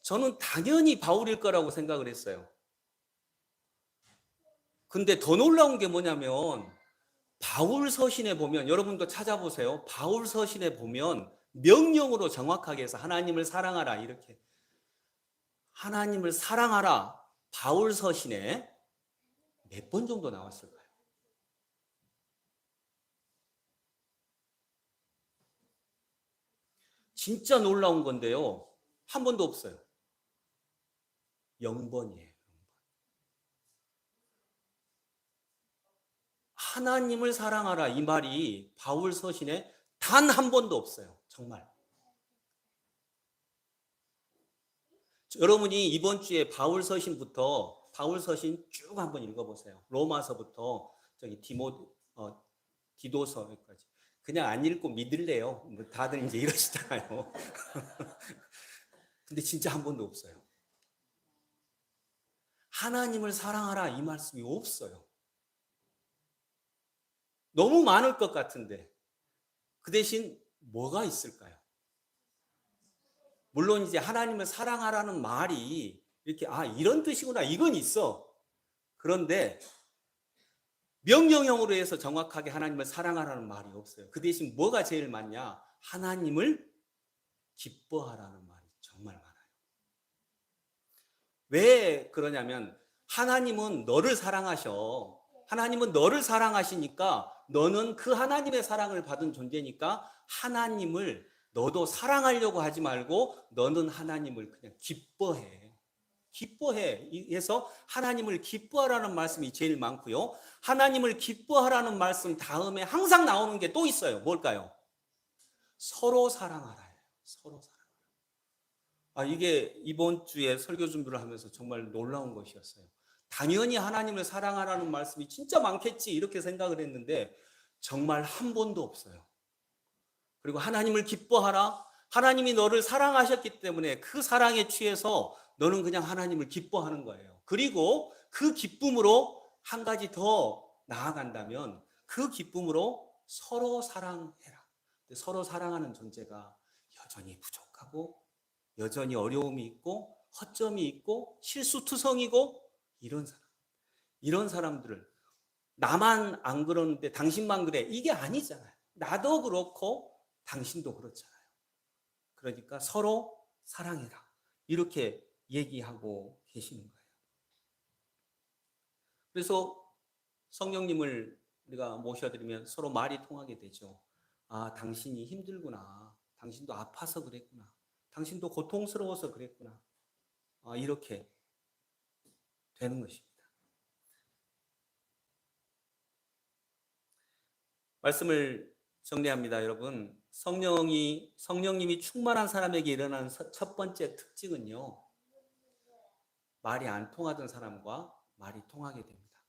저는 당연히 바울일 거라고 생각을 했어요. 근데 더 놀라운 게 뭐냐면 바울 서신에 보면, 여러분도 찾아보세요. 바울 서신에 보면 명령으로 정확하게 해서 하나님을 사랑하라, 이렇게 하나님을 사랑하라, 바울 서신에 몇 번 정도 나왔을까요? 진짜 놀라운 건데요, 한 번도 없어요. 0번이에요. 하나님을 사랑하라, 이 말이 바울 서신에 단 한 번도 없어요. 정말. 여러분이 이번 주에 바울 서신부터, 바울 서신 쭉 한번 읽어보세요. 로마서부터 저기 디도서까지. 그냥 안 읽고 믿을래요. 뭐 다들 이제 이러시잖아요. 근데 진짜 한 번도 없어요. 하나님을 사랑하라, 이 말씀이 없어요. 너무 많을 것 같은데 그 대신 뭐가 있을까요? 물론 이제 하나님을 사랑하라는 말이 이렇게 이런 뜻이구나, 이건 있어. 그런데 명령형으로 해서 정확하게 하나님을 사랑하라는 말이 없어요. 그 대신 뭐가 제일 많냐? 하나님을 기뻐하라는 말이 정말 많아요. 왜 그러냐면 하나님은 너를 사랑하셔. 하나님은 너를 사랑하시니까 너는 그 하나님의 사랑을 받은 존재니까 하나님을 너도 사랑하려고 하지 말고 너는 하나님을 그냥 기뻐해. 기뻐해. 해서 하나님을 기뻐하라는 말씀이 제일 많고요. 하나님을 기뻐하라는 말씀 다음에 항상 나오는 게 또 있어요. 뭘까요? 서로 사랑하라예요. 서로 사랑. 이게 이번 주에 설교 준비를 하면서 정말 놀라운 것이었어요. 당연히 하나님을 사랑하라는 말씀이 진짜 많겠지 이렇게 생각을 했는데 정말 한 번도 없어요. 그리고 하나님을 기뻐하라. 하나님이 너를 사랑하셨기 때문에 그 사랑에 취해서 너는 그냥 하나님을 기뻐하는 거예요. 그리고 그 기쁨으로 한 가지 더 나아간다면 그 기쁨으로 서로 사랑해라. 서로 사랑하는 존재가 여전히 부족하고 여전히 어려움이 있고 허점이 있고 실수투성이고 이런 사람들을 나만 안 그러는데 당신만 그래, 이게 아니잖아요. 나도 그렇고 당신도 그렇잖아요. 그러니까 서로 사랑해라, 이렇게 얘기하고 계시는 거예요. 그래서 성령님을 우리가 모셔드리면 서로 말이 통하게 되죠. 당신이 힘들구나. 당신도 아파서 그랬구나. 당신도 고통스러워서 그랬구나. 이렇게 되는 것입니다. 말씀을 정리합니다, 여러분. 성령님이 충만한 사람에게 일어나는 첫 번째 특징은요, 말이 안 통하던 사람과 말이 통하게 됩니다.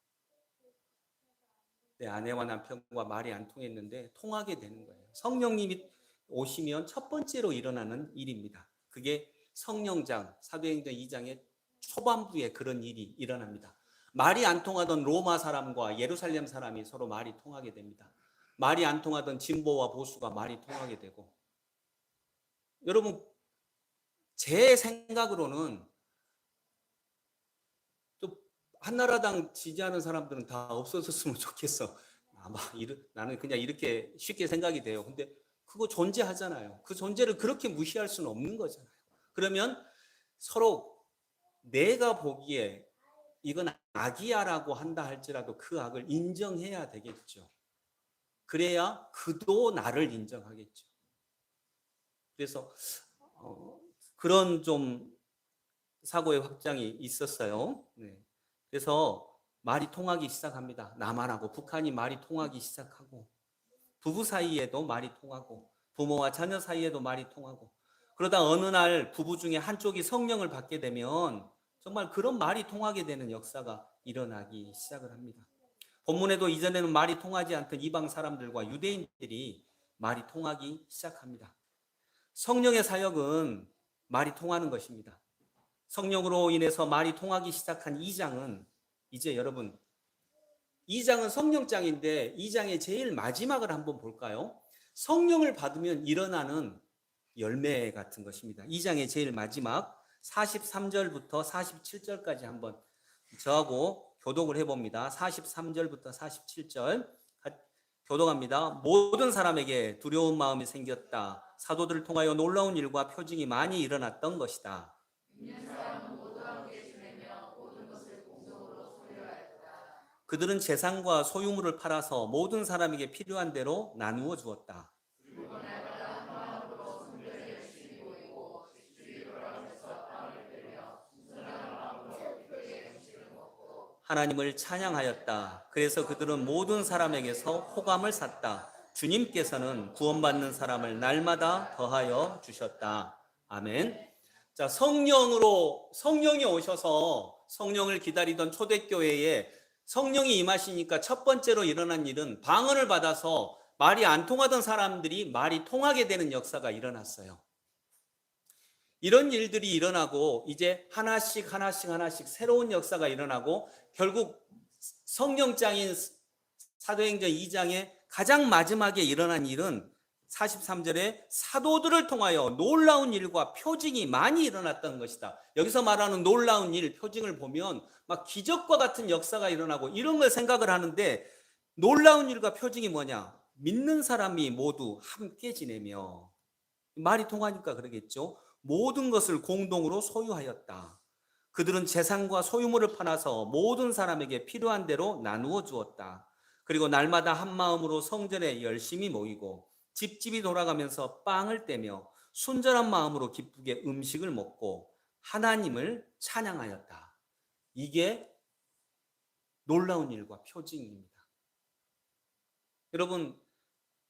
내 아내와 남편과 말이 안 통했는데 통하게 되는 거예요. 성령님이 오시면 첫 번째로 일어나는 일입니다. 그게 성령장, 사도행전 2장의 초반부에 그런 일이 일어납니다. 말이 안 통하던 로마 사람과 예루살렘 사람이 서로 말이 통하게 됩니다. 말이 안 통하던 진보와 보수가 말이 통하게 되고, 여러분, 제 생각으로는 또 한나라당 지지하는 사람들은 다 없어졌으면 좋겠어. 나는 그냥 이렇게 쉽게 생각이 돼요. 근데 그거 존재하잖아요. 그 존재를 그렇게 무시할 수는 없는 거잖아요. 그러면 서로 내가 보기에 이건 악이야라고 한다 할지라도 그 악을 인정해야 되겠죠. 그래야 그도 나를 인정하겠죠. 그래서 그런 좀 사고의 확장이 있었어요. 네. 그래서 말이 통하기 시작합니다. 남한하고 북한이 말이 통하기 시작하고, 부부 사이에도 말이 통하고, 부모와 자녀 사이에도 말이 통하고, 그러다 어느 날 부부 중에 한쪽이 성령을 받게 되면 정말 그런 말이 통하게 되는 역사가 일어나기 시작을 합니다. 본문에도 이전에는 말이 통하지 않던 이방 사람들과 유대인들이 말이 통하기 시작합니다. 성령의 사역은 말이 통하는 것입니다. 성령으로 인해서 말이 통하기 시작한 2장은 이제 여러분 2장은 성령장인데 2장의 제일 마지막을 한번 볼까요? 성령을 받으면 일어나는 열매 같은 것입니다. 2장의 제일 마지막 43절부터 47절까지 한번 저하고 교독을 해봅니다. 43절부터 47절 교독합니다. 모든 사람에게 두려운 마음이 생겼다. 사도들을 통하여 놀라운 일과 표징이 많이 일어났던 것이다. 그들은 재산과 소유물을 팔아서 모든 사람에게 필요한 대로 나누어 주었다. 하나님을 찬양하였다. 그래서 그들은 모든 사람에게서 호감을 샀다. 주님께서는 구원받는 사람을 날마다 더하여 주셨다. 아멘. 자, 성령이 오셔서 성령을 기다리던 초대교회에 성령이 임하시니까 첫 번째로 일어난 일은 방언을 받아서 말이 안 통하던 사람들이 말이 통하게 되는 역사가 일어났어요. 이런 일들이 일어나고 이제 하나씩 새로운 역사가 일어나고 결국 성령장인 사도행전 2장의 가장 마지막에 일어난 일은 43절에 사도들을 통하여 놀라운 일과 표징이 많이 일어났던 것이다. 여기서 말하는 놀라운 일, 표징을 보면 막 기적과 같은 역사가 일어나고 이런 걸 생각을 하는데 놀라운 일과 표징이 뭐냐? 믿는 사람이 모두 함께 지내며 말이 통하니까 그러겠죠. 모든 것을 공동으로 소유하였다. 그들은 재산과 소유물을 팔아서 모든 사람에게 필요한 대로 나누어 주었다. 그리고 날마다 한 마음으로 성전에 열심히 모이고 집집이 돌아가면서 빵을 떼며 순전한 마음으로 기쁘게 음식을 먹고 하나님을 찬양하였다. 이게 놀라운 일과 표징입니다. 여러분,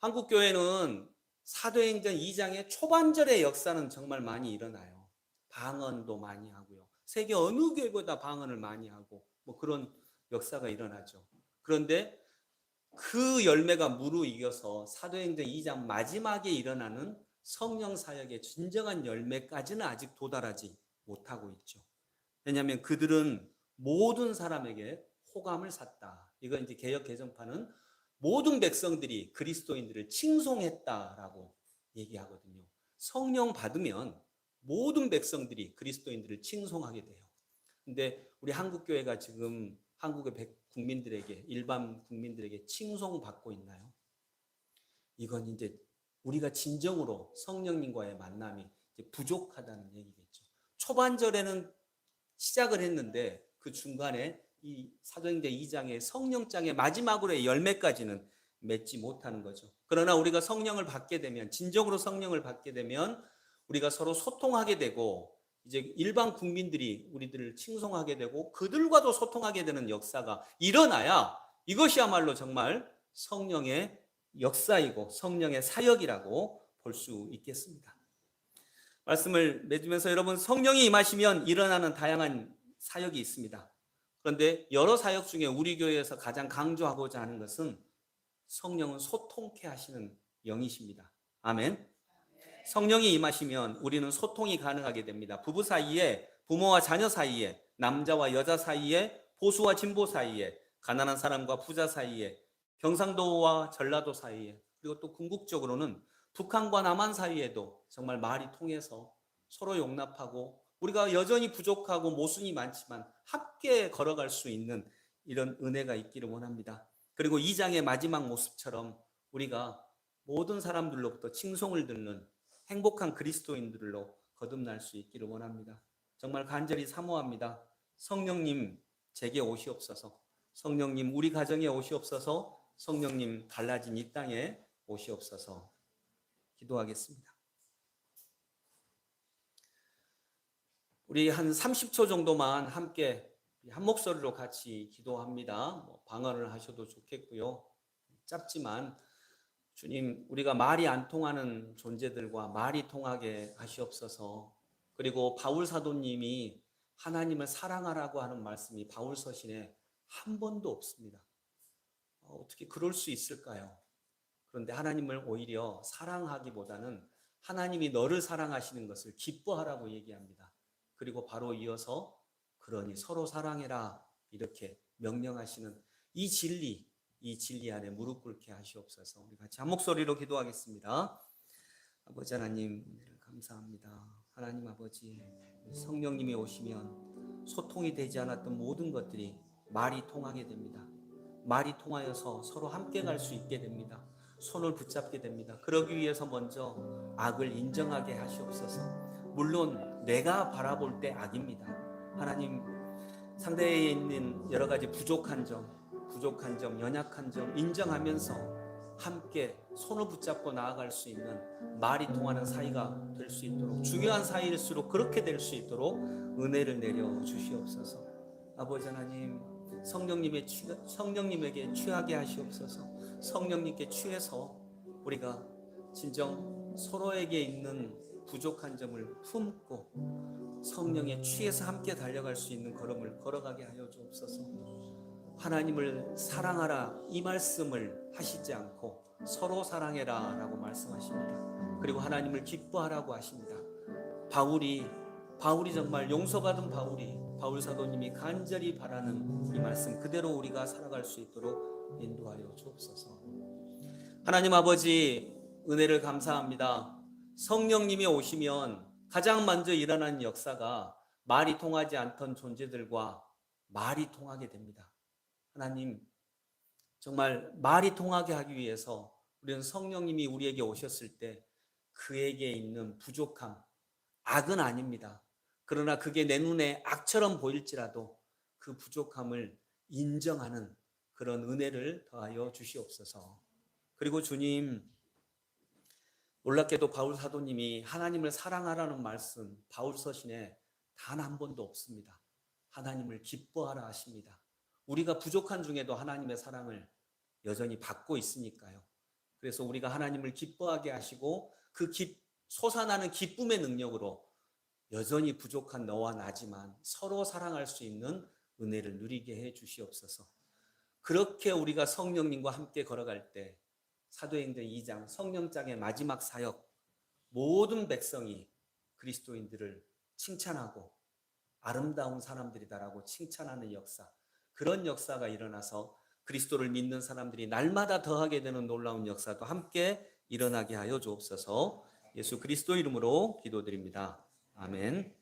한국교회는 사도행전 2장의 초반절의 역사는 정말 많이 일어나요. 방언도 많이 하고요. 세계 어느 교회보다 방언을 많이 하고 뭐 그런 역사가 일어나죠. 그런데 그 열매가 무르익어서 사도행전 2장 마지막에 일어나는 성령 사역의 진정한 열매까지는 아직 도달하지 못하고 있죠. 왜냐하면 그들은 모든 사람에게 호감을 샀다. 이건 이제 개역 개정판은 모든 백성들이 그리스도인들을 칭송했다라고 얘기하거든요. 성령 받으면 모든 백성들이 그리스도인들을 칭송하게 돼요. 근데 우리 한국교회가 지금 한국의 국민들에게, 일반 국민들에게 칭송받고 있나요? 이건 이제 우리가 진정으로 성령님과의 만남이 이제 부족하다는 얘기겠죠. 초반절에는 시작을 했는데 그 중간에 이 사도행전 2장의 성령장의 마지막으로의 열매까지는 맺지 못하는 거죠. 그러나 우리가 성령을 받게 되면, 진정으로 성령을 받게 되면 우리가 서로 소통하게 되고 이제 일반 국민들이 우리들을 칭송하게 되고 그들과도 소통하게 되는 역사가 일어나야 이것이야말로 정말 성령의 역사이고 성령의 사역이라고 볼 수 있겠습니다. 말씀을 맺으면서 여러분, 성령이 임하시면 일어나는 다양한 사역이 있습니다. 그런데 여러 사역 중에 우리 교회에서 가장 강조하고자 하는 것은 성령은 소통케 하시는 영이십니다. 아멘. 성령이 임하시면 우리는 소통이 가능하게 됩니다. 부부 사이에, 부모와 자녀 사이에, 남자와 여자 사이에, 보수와 진보 사이에, 가난한 사람과 부자 사이에, 경상도와 전라도 사이에, 그리고 또 궁극적으로는 북한과 남한 사이에도 정말 말이 통해서 서로 용납하고 우리가 여전히 부족하고 모순이 많지만 함께 걸어갈 수 있는 이런 은혜가 있기를 원합니다. 그리고 2장의 마지막 모습처럼 우리가 모든 사람들로부터 칭송을 듣는 행복한 그리스도인들로 거듭날 수 있기를 원합니다. 정말 간절히 사모합니다. 성령님 제게 오시옵소서. 성령님 우리 가정에 오시옵소서. 성령님 갈라진 이 땅에 오시옵소서. 기도하겠습니다. 우리 한 30초 정도만 함께 한 목소리로 같이 기도합니다. 방언을 하셔도 좋겠고요. 짧지만 주님, 우리가 말이 안 통하는 존재들과 말이 통하게 하시옵소서. 그리고 바울 사도님이 하나님을 사랑하라고 하는 말씀이 바울 서신에 한 번도 없습니다. 어떻게 그럴 수 있을까요? 그런데 하나님을 오히려 사랑하기보다는 하나님이 너를 사랑하시는 것을 기뻐하라고 얘기합니다. 그리고 바로 이어서 그러니 서로 사랑해라 이렇게 명령하시는 이 진리 안에 무릎 꿇게 하시옵소서. 우리 같이 한 목소리로 기도하겠습니다. 아버지 하나님, 은혜를 감사합니다. 하나님 아버지, 성령님이 오시면 소통이 되지 않았던 모든 것들이 말이 통하게 됩니다. 말이 통하여서 서로 함께 갈 수 있게 됩니다. 손을 붙잡게 됩니다. 그러기 위해서 먼저 악을 인정하게 하시옵소서. 물론 내가 바라볼 때 악입니다. 하나님, 상대에 있는 여러 가지 부족한 점, 연약한 점 인정하면서 함께 손을 붙잡고 나아갈 수 있는 말이 통하는 사이가 될 수 있도록, 중요한 사이일수록 그렇게 될 수 있도록 은혜를 내려 주시옵소서. 아버지 하나님, 성령님에게 취하게 하시옵소서. 성령님께 취해서 우리가 진정 서로에게 있는 부족한 점을 품고 성령에 취해서 함께 달려갈 수 있는 걸음을 걸어가게 하여 주옵소서. 하나님을 사랑하라 이 말씀을 하시지 않고 서로 사랑해라 라고 말씀하십니다. 그리고 하나님을 기뻐하라고 하십니다. 바울이 정말 용서받은 바울 사도님이 간절히 바라는 이 말씀 그대로 우리가 살아갈 수 있도록 인도하여 주옵소서. 하나님 아버지, 은혜를 감사합니다. 성령님이 오시면 가장 먼저 일어나는 역사가 말이 통하지 않던 존재들과 말이 통하게 됩니다. 하나님, 정말 말이 통하게 하기 위해서 우리는 성령님이 우리에게 오셨을 때 그에게 있는 부족함, 악은 아닙니다. 그러나 그게 내 눈에 악처럼 보일지라도 그 부족함을 인정하는 그런 은혜를 더하여 주시옵소서. 그리고 주님, 놀랍게도 바울 사도님이 하나님을 사랑하라는 말씀 바울 서신에 단 한 번도 없습니다. 하나님을 기뻐하라 하십니다. 우리가 부족한 중에도 하나님의 사랑을 여전히 받고 있으니까요. 그래서 우리가 하나님을 기뻐하게 하시고 그 솟아나는 기쁨의 능력으로 여전히 부족한 너와 나지만 서로 사랑할 수 있는 은혜를 누리게 해 주시옵소서. 그렇게 우리가 성령님과 함께 걸어갈 때 사도행전 2장 성령장의 마지막 사역, 모든 백성이 그리스도인들을 칭찬하고 아름다운 사람들이다라고 칭찬하는 역사, 그런 역사가 일어나서 그리스도를 믿는 사람들이 날마다 더하게 되는 놀라운 역사도 함께 일어나게 하여 주옵소서. 예수 그리스도 이름으로 기도드립니다. 아멘.